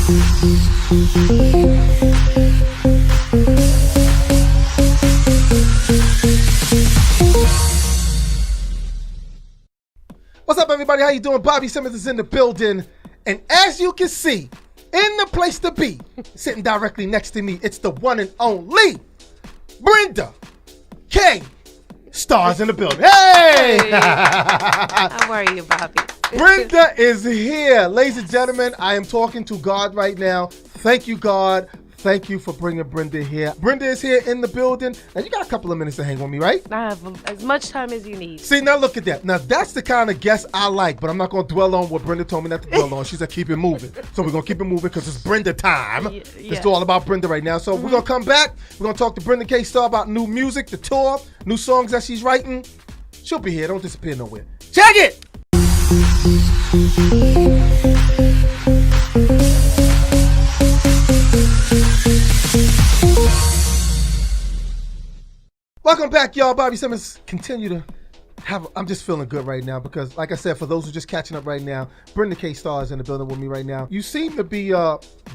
What's up, everybody? How you doing? Bobby Simmons is in the building. And as you can see, in the place to be, sitting directly next to me, it's the one and only Brenda K. Starr's in the building. Hey! How are you, Bobby? Brenda is here. Ladies and gentlemen, I am talking to God right now. Thank you, God. Thank you for bringing Brenda here. Brenda is here in the building. Now, you got a couple of minutes to hang with me, right? I have as much time as you need. See, now look at that. Now, that's the kind of guest I like, but I'm not going to dwell on what Brenda told me not to dwell on. She said keep it moving. So we're going to keep it moving because it's Brenda time. Yeah. It's all about Brenda right now. So we're going to come back. We're going to talk to Brenda K. Starr about new music, the tour, new songs that she's writing. She'll be here. Don't disappear nowhere. Check it! Welcome back, y'all. Bobby Simmons. Continue to I'm just feeling good right now because, like I said, for those who are just catching up right now, Brenda K. Starr is in the building with me right now. You seem to be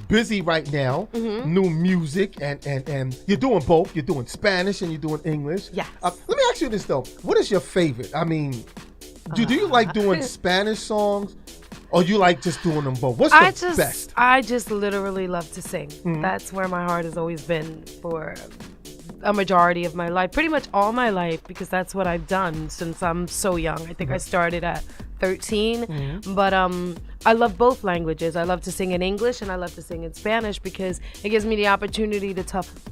busy right now, new music, and you're doing both. You're doing Spanish and you're doing English. Yes. Let me ask you this, though. What is your favorite? I mean, do you like doing Spanish songs? Or you like just doing them both? What's the best? I just literally love to sing. That's where my heart has always been for a majority of my life, pretty much all my life, because that's what I've done since I'm so young. I think I started at 13, but I love both languages. I love to sing in English and I love to sing in Spanish because it gives me the opportunity to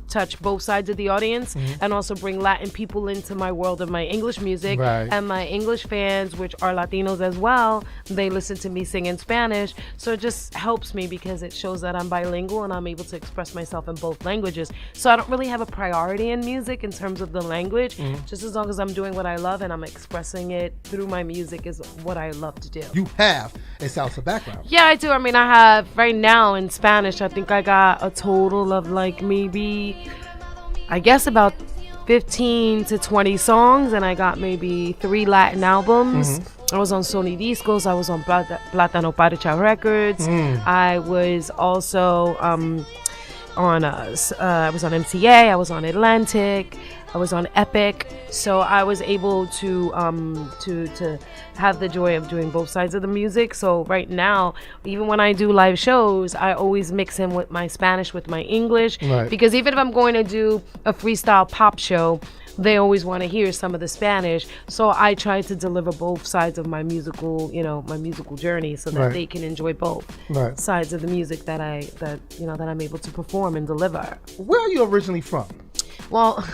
touch both sides of the audience and also bring Latin people into my world of my English music. And my English fans, which are Latinos as well, they listen to me sing in Spanish. So it just helps me because it shows that I'm bilingual and I'm able to express myself in both languages. So I don't really have a priority in music in terms of the language, just as long as I'm doing what I love and I'm expressing it through my music is what I love to do. You have a salsa background. Yeah, I do. I mean, I have right now in Spanish, I think I got a total of like maybe, I guess about 15 to 20 songs, and I got maybe 3 Latin albums. I was on Sony Discos. I was on Platano Parcha Records. I was also I was on MCA. I was on Atlantic. I was on Epic. So I was able to have the joy of doing both sides of the music. So right now, even when I do live shows, I always mix in with my Spanish with my English, because even if I'm going to do a freestyle pop show, they always want to hear some of the Spanish. So I try to deliver both sides of my musical, my musical journey, so that they can enjoy both sides of the music that I'm able to perform and deliver. Where are you originally from? Well,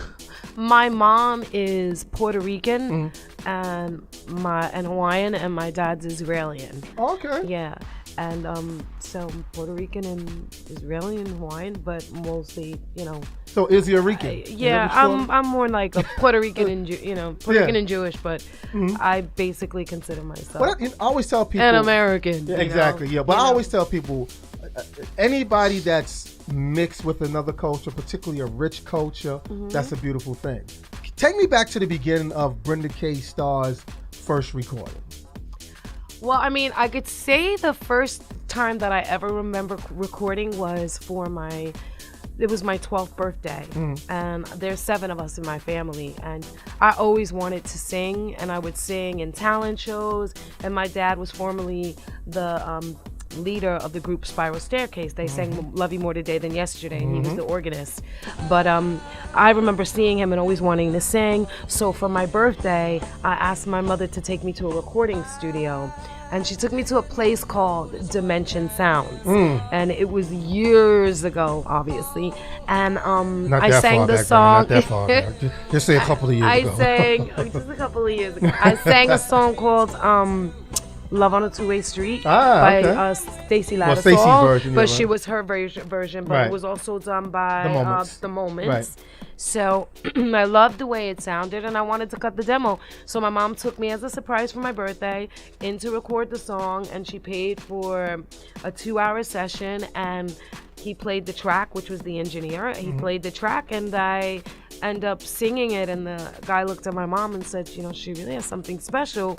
my mom is Puerto Rican and Hawaiian, and my dad's Israeli. Okay. Yeah. And so Puerto Rican and Israeli and Hawaiian, but mostly, So Izzy Rican? Yeah, I'm more like a Puerto Rican and Puerto Rican and Jewish, but I basically consider myself I always tell people an American. Yeah, exactly. Yeah, but I always tell people, anybody that's mixed with another culture, particularly a rich culture, that's a beautiful thing. Take me back to the beginning of Brenda K. Starr's first recording. Well, I mean, I could say the first time that I ever remember recording was it was my 12th birthday, and there's 7 of us in my family, and I always wanted to sing, and I would sing in talent shows, and my dad was formerly the leader of the group Spiral Starecase. They sang Love You More Today Than Yesterday, and he was the organist. But I remember seeing him and always wanting to sing. So for my birthday, I asked my mother to take me to a recording studio. And she took me to a place called Dimension Sounds. And it was years ago, obviously. And I sang the song. Not that far back. Just say a couple of years ago. I sang, just a couple of years ago. I sang a song called Love on a Two-Way Street by Stacey Lattisaw. Stacey's version, but she was her version, but it was also done by The Moments. So I loved the way it sounded, and I wanted to cut the demo. So my mom took me as a surprise for my birthday in to record the song, and she paid for a 2-hour session, and he played the track, which was the engineer. He played the track, and I end up singing it, and the guy looked at my mom and said, she really has something special.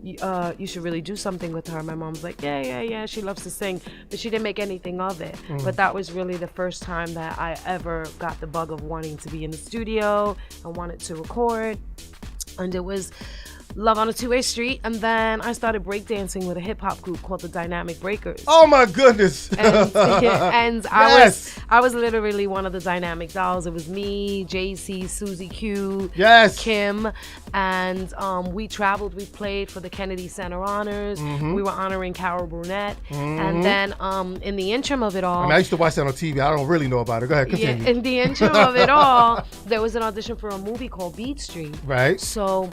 you should really do something with her. My mom's like, yeah, she loves to sing, but she didn't make anything of it. But that was really the first time that I ever got the bug of wanting to be in the studio and wanted to record. And it was Love on a Two-Way Street, and then I started breakdancing with a hip-hop group called the Dynamic Breakers. Oh my goodness. And Yes. I was literally one of the Dynamic Dolls. It was me, JC, Susie Q, Yes. Kim, and we traveled. We played for the Kennedy Center Honors. We were honoring Carol Burnett. And then in the interim of it all, I used to watch that on TV. I don't really know about it. Go ahead, continue. yeah, in the interim of it all, there was an audition for a movie called Beat Street. Right. So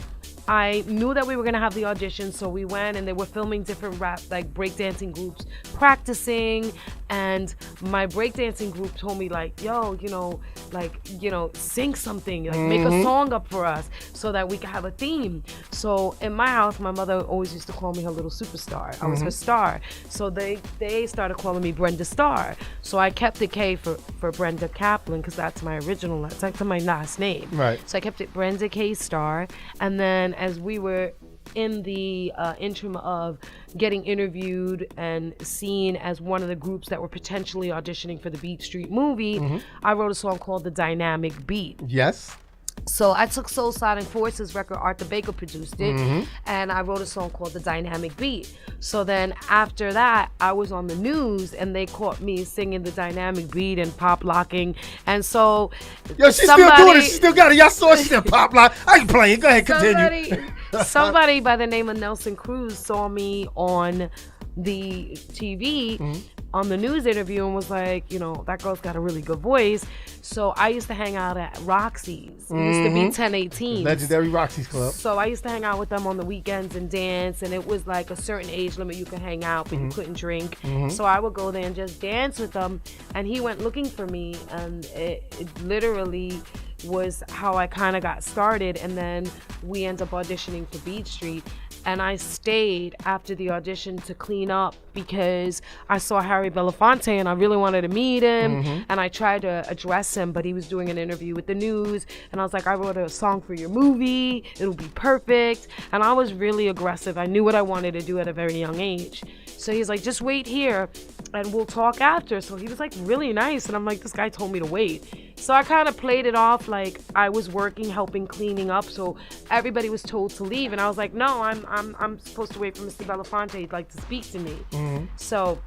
I knew that we were gonna have the audition, so we went, and they were filming different rap, like breakdancing groups practicing, and my breakdancing group told me like, yo, sing something, like make a song up for us so that we could have a theme. So in my house, my mother always used to call me her little superstar. I was her star. So they started calling me Brenda Starr. So I kept the K for Brenda Kaplan, because that's my original, that's like my last name. Right. So I kept it Brenda K Starr, and then as we were in the interim of getting interviewed and seen as one of the groups that were potentially auditioning for the Beat Street movie, I wrote a song called The Dynamic Beat. Yes. So I took Soul Sliding Forces record, Arthur Baker produced it, and I wrote a song called The Dynamic Beat. So then after that, I was on the news, and they caught me singing The Dynamic Beat and pop locking. And so Yo, she's still doing it. She still got it. Y'all saw she still pop lock. I ain't playing. Go ahead, continue. Somebody by the name of Nelson Cruz saw me on the TV on the news interview and was like, that girl's got a really good voice. So I used to hang out at Roxy's. It used to be 1018. Legendary Roxy's Club. So I used to hang out with them on the weekends and dance, and it was like a certain age limit you could hang out, but you couldn't drink. So I would go there and just dance with them, and he went looking for me, and it literally was how I kind of got started. And then we ended up auditioning for Beat Street, and I stayed after the audition to clean up because I saw Harry Belafonte and I really wanted to meet him. And I tried to address him, but he was doing an interview with the news, and I was like, I wrote a song for your movie, it'll be perfect. And I was really aggressive. I knew what I wanted to do at a very young age. So he's like, just wait here and we'll talk after. So he was like really nice, and I'm like, this guy told me to wait. So I kind of played it off like I was working, helping, cleaning up. So everybody was told to leave, and I was like, no, I'm supposed to wait for Mr. Belafonte. He'd like to speak to me. So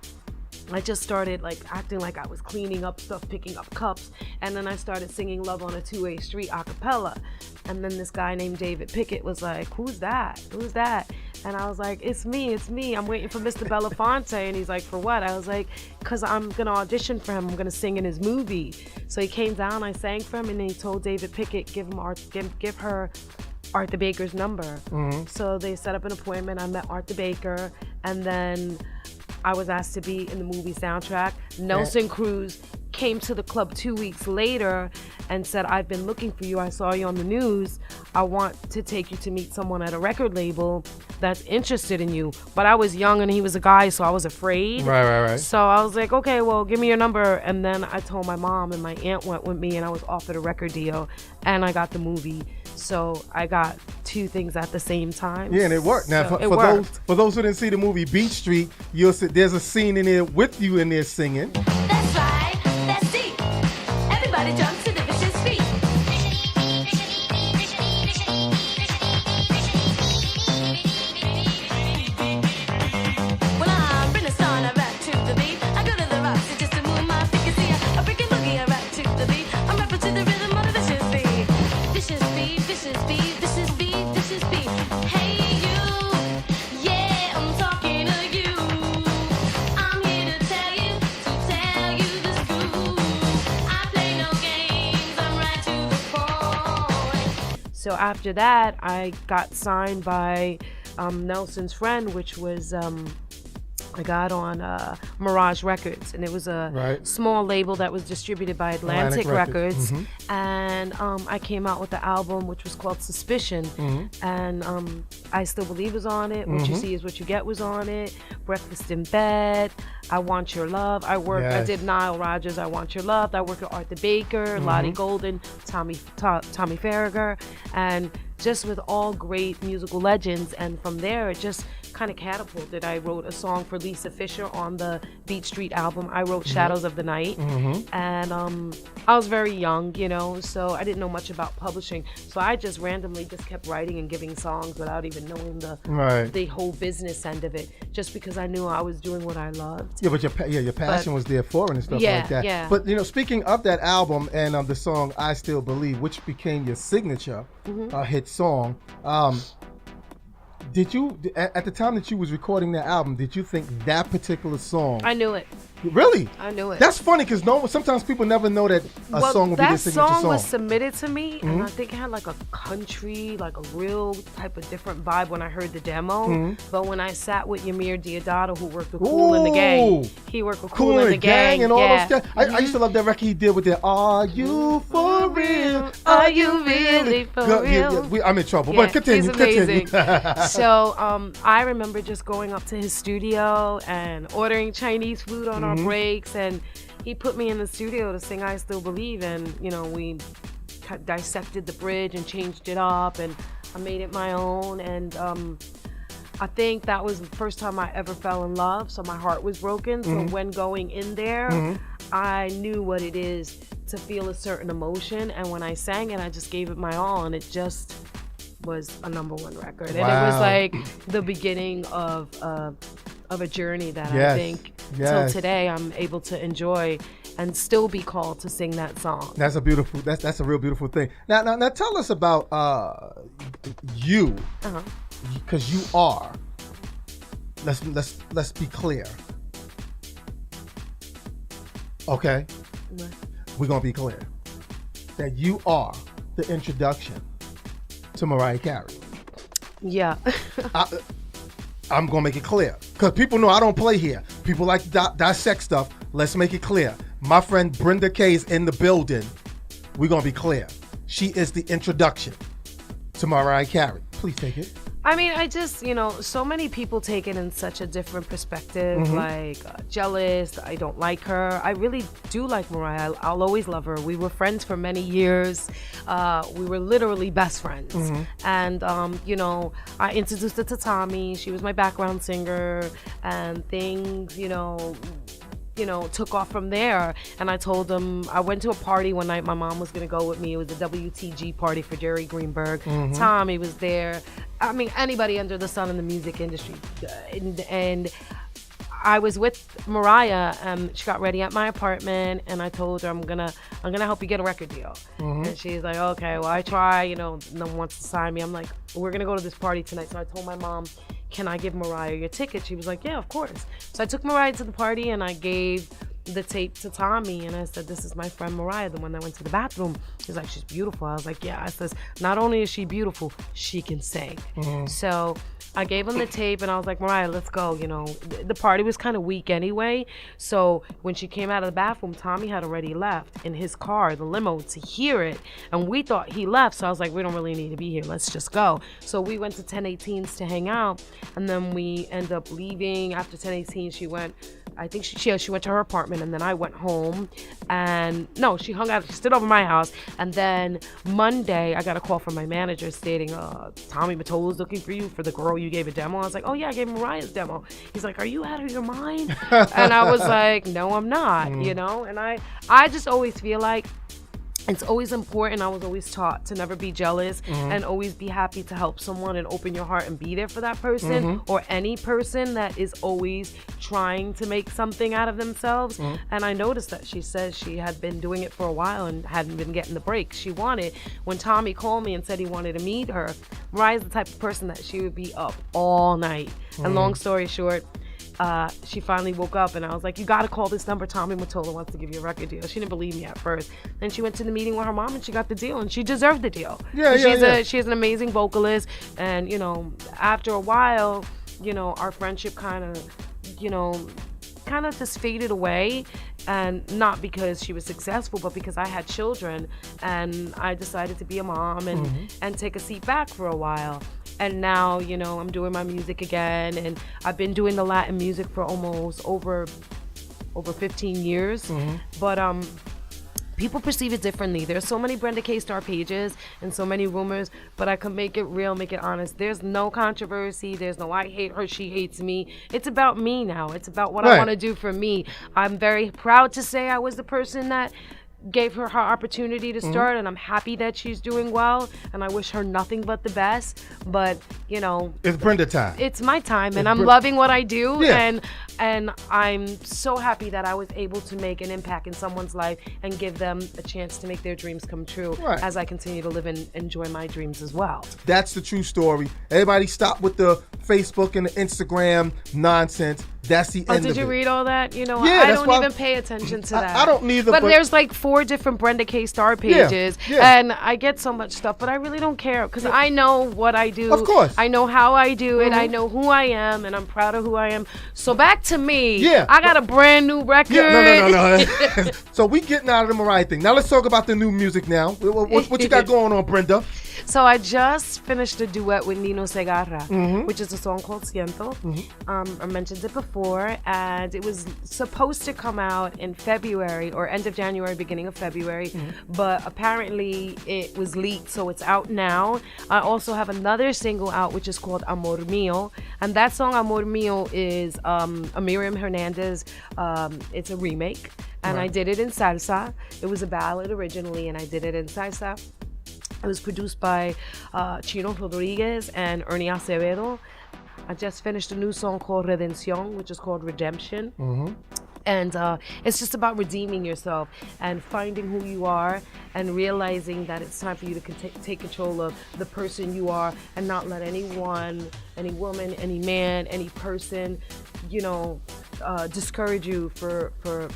I just started like acting like I was cleaning up stuff, picking up cups, and then I started singing Love on a Two-Way Street a cappella. And then this guy named David Pickett was like, who's that? And I was like, it's me. I'm waiting for Mr. Belafonte. And he's like, for what? I was like, because I'm going to audition for him. I'm going to sing in his movie. So he came down, I sang for him, and then he told David Pickett, give her Arthur Baker's number. So they set up an appointment. I met Arthur Baker, and then I was asked to be in the movie soundtrack. Nelson Cruz came to the club 2 weeks later and said, I've been looking for you. I saw you on the news. I want to take you to meet someone at a record label that's interested in you. But I was young and he was a guy, so I was afraid. Right. So I was like, okay, well, give me your number. And then I told my mom, and my aunt went with me, and I was offered a record deal, and I got the movie. So I got two things at the same time. Yeah, and it worked. Now, So for those who didn't see the movie Beat Street, there's a scene in there with you in there singing. That's right, that's deep. Everybody jump to the vicious beat. When I'm Brenda Starr and I rap to the beat, I go to the Roxy just to move my feet. You see, a freaking boogie, I rap to the beat. I'm rapping to the rhythm of the vicious beat. Vicious beat, vicious beat, vicious beat, vicious beat. Hey you, yeah, I'm talking to you. I'm here to tell you the scoop. I play no games, I'm right to the point. So after that, I got signed by Nelson's friend, which was I got on Mirage Records, and it was a small label that was distributed by Atlantic Records. And I came out with the album, which was called Suspicion. And I Still Believe was on it. What You See Is What You Get was on it. Breakfast in Bed, I Want Your Love. I did Nile Rodgers, I Want Your Love. I worked with Arthur Baker, Lotti Golden, Tommy Farragher, and just with all great musical legends. And from there, it just kind of catapulted. I wrote a song for Lisa Fisher on the Beat Street album. I wrote Shadows of the Night. And I was very young, you know, so I didn't know much about publishing. So I just randomly just kept writing and giving songs without even knowing the whole business end of it, just because I knew I was doing what I loved. Yeah, but your passion was there for it and stuff like that. Yeah. But, you know, speaking of that album and the song I Still Believe, which became your signature hit song, did you, at the time that you was recording that album, did you think that particular song? I knew it. Really? I knew it. That's funny because sometimes people never know that a song will be their signature song. That song was submitted to me, and I think it had like a country, like a real type of different vibe when I heard the demo. But when I sat with Ymir Deodato, who worked with Kool and the Gang, he worked with Kool and the Gang and all those guys. I used to love that record he did with the "Are You For Real? Are You Really For Real?" I'm in trouble, but continue. He's amazing. So I remember just going up to his studio and ordering Chinese food on our breaks, and he put me in the studio to sing I Still Believe, and you know, we dissected the bridge and changed it up, and I made it my own. And I think that was the first time I ever fell in love, so my heart was broken. So when going in there, I knew what it is to feel a certain emotion, and when I sang it, I just gave it my all, and it just was a #1 record. And it was like the beginning of a journey that I think till today I'm able to enjoy and still be called to sing that song. That's a beautiful. That's a real beautiful thing. Now tell us about you, because you are. Let's be clear. Okay, we're gonna be clear that you are the introduction to Mariah Carey. Yeah. I'm gonna make it clear, because people know I don't play here. People like to dissect stuff. Let's make it clear. My friend Brenda K is in the building. We're gonna be clear. She is the introduction to Mariah Carey. Please take it. I mean, I just, you know, so many people take it in such a different perspective, like jealous, I don't like her. I really do like Mariah. I'll always love her. We were friends for many years. We were literally best friends. And, you know, I introduced her to Tommy. She was my background singer, and things, you know, took off from there. And I told him, I went to a party one night. My mom was going to go with me. It was the WTG party for Jerry Greenberg. Tommy was there. I mean, anybody under the sun in the music industry. And I was with Mariah, and she got ready at my apartment, and I told her, I'm gonna help you get a record deal. And she's like, okay, well, I try, you know, no one wants to sign me. I'm like, we're gonna go to this party tonight. So I told my mom, can I give Mariah your ticket? She was like, yeah, of course. So I took Mariah to the party, and I gave the tape to Tommy, and I said, this is my friend Mariah, the one that went to the bathroom. He's like, she's beautiful. I was like, yeah. I says, not only is she beautiful, she can sing. So I gave him the tape, and I was like, Mariah, let's go. You know, the party was kind of weak anyway. So when she came out of the bathroom, Tommy had already left in his car, the limo, to hear it. And we thought he left. So I was like, we don't really need to be here. Let's just go. So we went to 1018's to hang out. And then we ended up leaving. After 1018, she went, I think she went to her apartment, and then I went home. And no, she hung out. She stood over my house. And then Monday, I got a call from my manager stating, Tommy Mottola's looking for you for the girl you gave a demo. I was like, oh yeah, I gave Mariah's demo. He's like, are you out of your mind? And I was like, no, I'm not, you know? And I just always feel like it's always important. I was always taught to never be jealous and always be happy to help someone and open your heart and be there for that person or any person that is always trying to make something out of themselves. And I noticed that she says she had been doing it for a while and hadn't been getting the break she wanted. When Tommy called me and said he wanted to meet her, Mariah's the type of person that she would be up all night. And long story short, she finally woke up, and I was like, you gotta call this number. Tommy Mottola wants to give you a record deal. She didn't believe me at first. Then she went to the meeting with her mom, and she got the deal, and she deserved the deal. She's an amazing vocalist, and you know, after a while, you know, our friendship kind of just faded away, and not because she was successful, but because I had children, and I decided to be a mom and take a seat back for a while. And now, you know, I'm doing my music again, and I've been doing the Latin music for almost over 15 years. But people perceive it differently. There's so many Brenda K Starr pages and so many rumors, but I can make it real, make it honest. There's no controversy. There's no I hate her, she hates me. It's about me now. It's about what I want to do for me. I'm very proud to say I was the person that gave her opportunity to start, and I'm happy that she's doing well, and I wish her nothing but the best. But you know, it's Brenda time. It's my time, and I'm loving what I do, Yeah. and I'm so happy that I was able to make an impact in someone's life and give them a chance to make their dreams come true as I continue to live and enjoy my dreams as well. That's the true story. Everybody stop with the Facebook and the Instagram nonsense. That's the end of it. Did you read all that? You know, Yeah, I don't even pay attention to that. I don't neither. But there's like 4 different Brenda K Starr pages, Yeah. and I get so much stuff, but I really don't care because I know what I do. Of course. I know how I do it. I know who I am, and I'm proud of who I am. So back to me. Yeah. I got a brand new record. Yeah, no. So we getting out of the Mariah thing. Now let's talk about the new music now. What you got going on, Brenda? So I just finished a duet with Nino Segarra, which is a song called Siento. I mentioned it before, and it was supposed to come out in February or end of January, beginning of February, but apparently it was leaked, so it's out now. I also have another single out, which is called Amor Mío, and that song Amor Mío is a Miriam Hernandez. It's a remake, and I did it in salsa. It was a ballad originally, and I did it in salsa. It was produced by Chino Rodriguez and Ernie Acevedo. I just finished a new song called Redención, which is called Redemption. And it's just about redeeming yourself and finding who you are and realizing that it's time for you to take control of the person you are and not let anyone, any woman, any man, any person, you know, discourage you for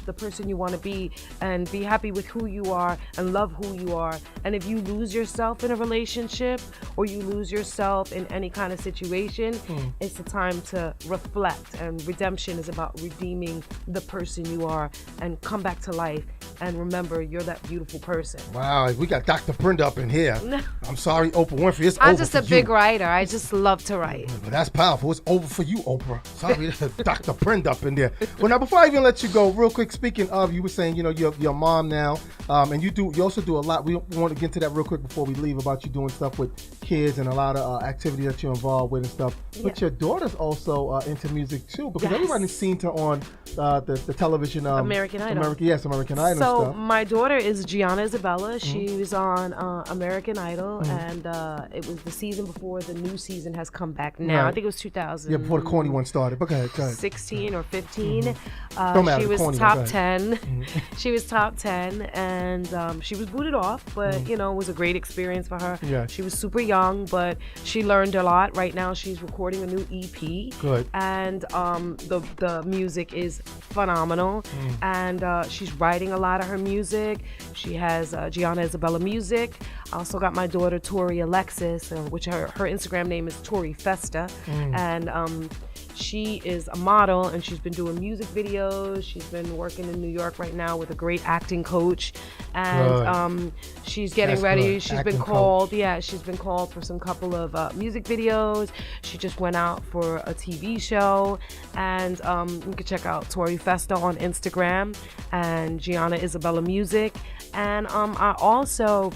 the person you want to be, and be happy with who you are and love who you are. And if you lose yourself in a relationship or you lose yourself in any kind of situation, it's the time to reflect. And redemption is about redeeming the person you are and come back to life and remember you're that beautiful person. Wow, we got Dr. Brenda up in here. I'm sorry, Oprah Winfrey. It's I'm over just for a big writer. I just love to write. Well, that's powerful. It's over for you, Oprah. Sorry, Dr. Brenda up in there. Well, now before I even let you go, real quick, speaking of, you were saying, you know, you're a mom now, and you also do a lot. We want to get into that real quick before we leave about you doing stuff with kids and a lot of activity that you're involved with and stuff. But your daughter's also into music too, because everybody's seen her on the television. American Idol. American Idol So stuff. my daughter is Gianna Isabella. She was on American Idol, and it was the season before the new season has come back now. I think it was 2000. Yeah, before the corny one started. But go ahead. 16 or 15. Matter, she was corny, top 10. She was top 10, and she was booted off, but you know, it was a great experience for her. Yeah. She was super young, but she learned a lot. Right now, she's recording a new EP. Good. And the music is phenomenal, and she's writing a lot of her music. She has Gianna Isabella Music. I also got my daughter Tori Alexis, which her Instagram name is Tori Festa, and she is a model, and she's been doing music videos. She's been working in New York right now with a great acting coach, and she's getting ready. Good. She's Acting been called. Yeah, she's been called for some couple of music videos. She just went out for a TV show, and you can check out Tori Festa on Instagram and Gianna Isabella Music. And I also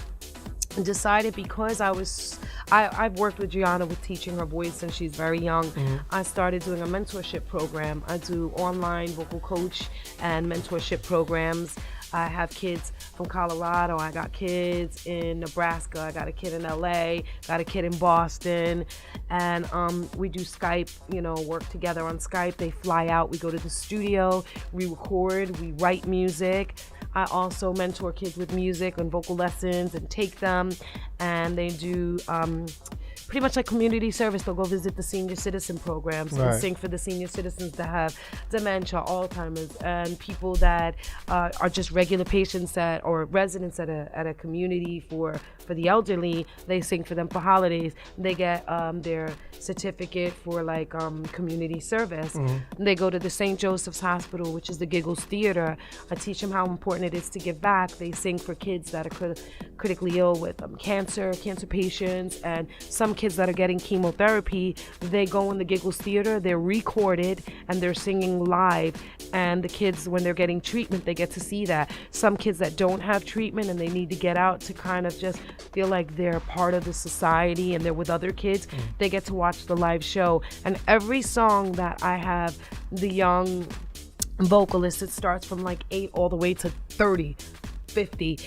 decided, because I've worked with Gianna with teaching her voice since she's very young. I started doing a mentorship program. I do online vocal coach and mentorship programs. I have kids from Colorado. I got kids in Nebraska. I got a kid in LA. Got a kid in Boston. And we do Skype, work together on Skype. They fly out. We go to the studio. We record. We write music. I also mentor kids with music and vocal lessons and take them. And they do pretty much like community service. They'll go visit the senior citizen programs and sing for the senior citizens that have dementia, Alzheimer's, and people that are just regular patients or residents at a community for the elderly. They sing for them for holidays. They get their certificate for community service. They go to the St. Joseph's Hospital, which is the Giggles Theater. I teach them how important it is to give back. They sing for kids that are critically ill with cancer patients, and some kids that are getting chemotherapy, they go in the Giggles Theater, they're recorded, and they're singing live. And the kids, when they're getting treatment, they get to see that. Some kids that don't have treatment and they need to get out to kind of just feel like they're part of the society and they're with other kids, they get to watch the live show. And every song that I have the young vocalists, it starts from like 8 all the way to 30, 50,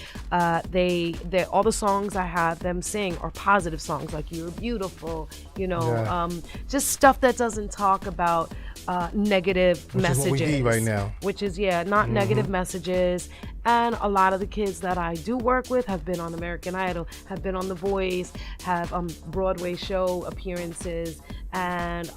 they all the songs I have them sing are positive songs, like You're Beautiful, just stuff that doesn't talk about negative messages, which is what we need right now. Which is not negative messages. And a lot of the kids that I do work with have been on American Idol, have been on The Voice, have Broadway show appearances, and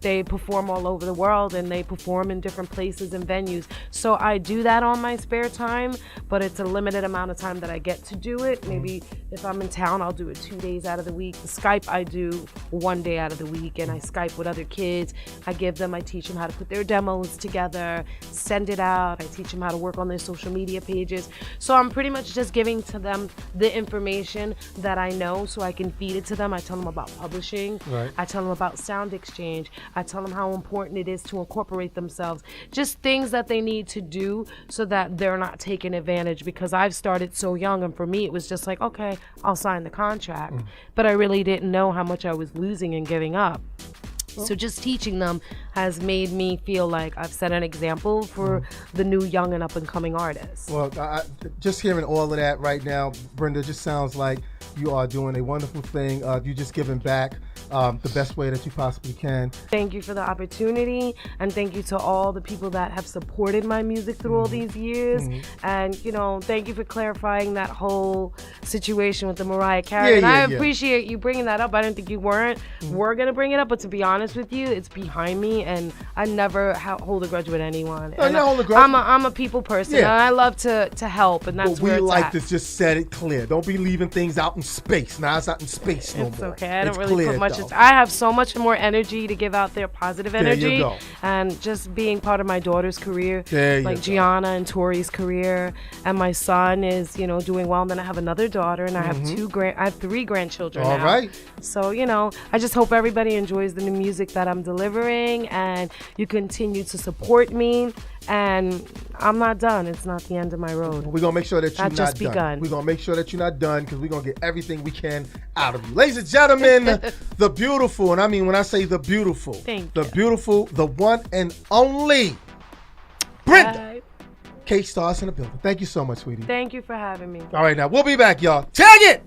they perform all over the world, and they perform in different places and venues. So I do that on my spare time, but it's a limited amount of time that I get to do it. Maybe if I'm in town, I'll do it 2 days out of the week. The Skype I do 1 day out of the week, and I Skype with other kids. I teach them how to put their demos together, send it out. I teach them how to work on their social media pages. So I'm pretty much just giving to them the information that I know so I can feed it to them. I tell them about publishing. Right. I tell them about sound exchange. I tell them how important it is to incorporate themselves. Just things that they need to do so that they're not taken advantage, because I've started so young, and for me it was just like, okay, I'll sign the contract. But I really didn't know how much I was losing and giving up. So just teaching them has made me feel like I've set an example for the new young and up and coming artists. Well, just hearing all of that right now, Brenda, just sounds like you are doing a wonderful thing. You're just giving back the best way that you possibly can. Thank you for the opportunity, and thank you to all the people that have supported my music through all these years. And thank you for clarifying that whole situation with the Mariah Carey. I appreciate you bringing that up. I didn't think you were gonna bring it up, but to be honest with you, it's behind me, and I never hold a grudge with anyone. No, not hold a grudge. I'm a people person, and I love to help, and that's where it's like at. to just set it clear. Don't be leaving things out in space. Now it's not in space no more. It's okay. I don't really clear, put much. though. I have so much more energy to give out there, positive energy. There you go. And just being part of my daughter's career, there like Gianna and Tori's career, and my son is, doing well. And then I have another daughter, and I have I have 3 grandchildren now. All right. So, I just hope everybody enjoys the new music that I'm delivering, and you continue to support me. And I'm not done. It's not the end of my road. We're going to make sure that you're not just done. begun. We're going to make sure that you're not done, because we're going to get everything we can out of you. Ladies and gentlemen, the beautiful, and I mean when I say the beautiful, the beautiful, the one and only Brenda K. Starr's in the building. Thank you so much, sweetie. Thank you for having me. All right, now we'll be back, y'all. Tag it!